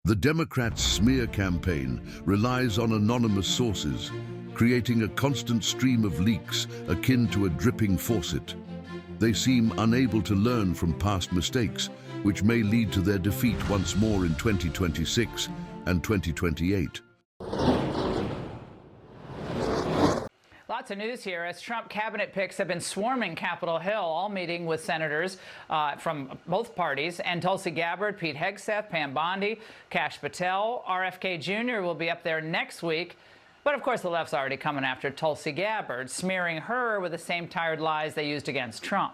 The Democrats' smear campaign relies on anonymous sources, creating a constant stream of leaks akin to a dripping faucet. They seem unable to learn from past mistakes, which may lead to their defeat once more in 2026 and 2028. Lots of news here as Trump cabinet picks have been swarming Capitol Hill, all meeting with senators from both parties. And Tulsi Gabbard, Pete Hegseth, Pam Bondi, Kash Patel, RFK Jr. will be up there next week. But of course, the left's already coming after Tulsi Gabbard, smearing her with the same tired lies they used against Trump.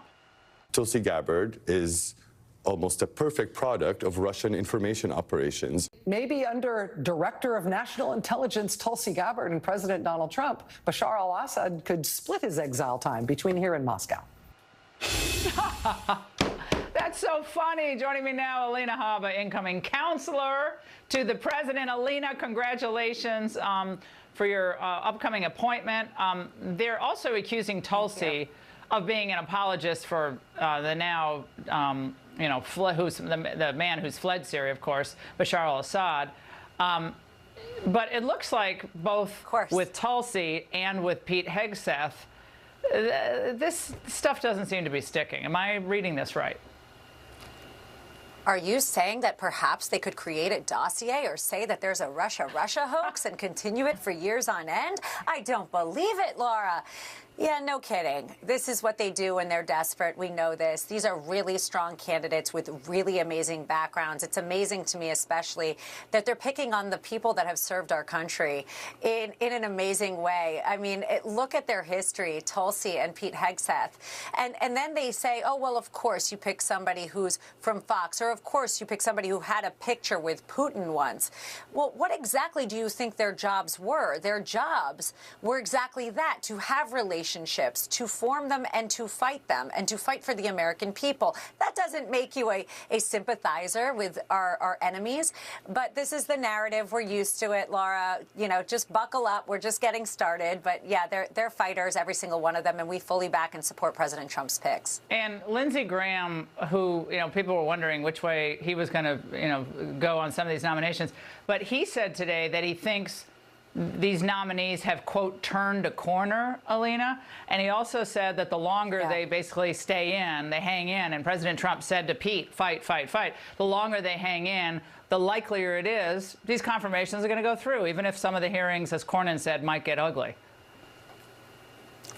Tulsi Gabbard is almost a perfect product of Russian information operations. Maybe under Director of National Intelligence Tulsi Gabbard and President Donald Trump, Bashar al-Assad could split his exile time between here and Moscow. That's so funny. Joining me now, Alina Habba, incoming counselor to the president. Alina, congratulations for your upcoming appointment. They're also accusing Tulsi of being an apologist for the now, who's the man who's fled Syria, of course, Bashar al-Assad. But it looks like both with Tulsi and with Pete Hegseth, this stuff doesn't seem to be sticking. Am I reading this right? Are you saying that perhaps they could create a dossier or say that there's a Russia hoax and continue it for years on end? I don't believe it, Laura. Yeah, no kidding. This is what they do when they're desperate. We know this. These are really strong candidates with really amazing backgrounds. It's amazing to me, especially, that they're picking on the people that have served our country in an amazing way. I mean, look at their history, Tulsi and Pete Hegseth. And then they say, oh, well, of course you pick somebody who's from Fox, or of course you pick somebody who had a picture with Putin once. Well, what exactly do you think their jobs were? Their jobs were exactly that, to have relationships, to form them and to fight for the American people. That doesn't make you a sympathizer with our enemies, but this is the narrative. We're used to it, Laura. You know, just buckle up. We're just getting started. But yeah, they're fighters, every single one of them, and we fully back and support President Trump's picks. And Lindsey Graham, who, people were wondering which way he was going to, go on some of these nominations, but he said today that he thinks these nominees have, quote, turned a corner, Alina. And he also said that the longer they basically stay in, they hang in, and President Trump said to Pete, fight, fight, fight. The longer they hang in, the likelier it is these confirmations are going to go through, even if some of the hearings, as Cornyn said, might get ugly.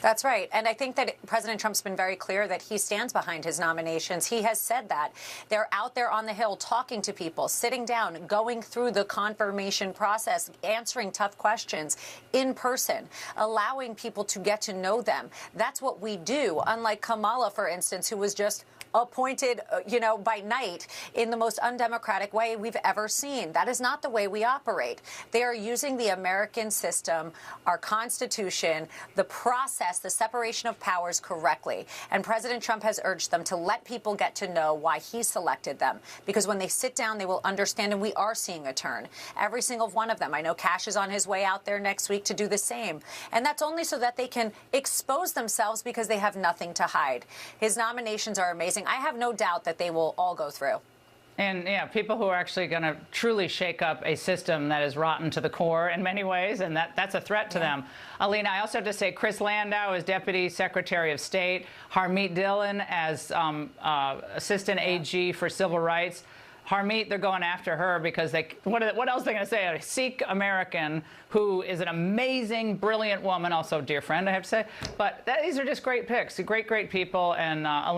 That's right. And I think that President Trump's been very clear that he stands behind his nominations. He has said that. They're out there on the Hill talking to people, sitting down, going through the confirmation process, answering tough questions in person, allowing people to get to know them. That's what we do, unlike Kamala, for instance, who was just appointed, by night in the most undemocratic way we've ever seen. That is not the way we operate. They are using the American system, our Constitution, the process, the separation of powers correctly. And President Trump has urged them to let people get to know why he selected them. Because when they sit down, they will understand, and we are seeing a turn. Every single one of them. I know Kash is on his way out there next week to do the same. And that's only so that they can expose themselves because they have nothing to hide. His nominations are amazing. I have no doubt that they will all go through. And people who are actually going to truly shake up a system that is rotten to the core in many ways, and that's a threat to them. Alina, I also have to say Chris Landau as Deputy Secretary of State, Harmeet Dillon as Assistant AG for Civil Rights. Harmeet, they're going after her because what else are they going to say? A Sikh American who is an amazing, brilliant woman, also a dear friend, I have to say. But these are just great picks, great people. And Alina,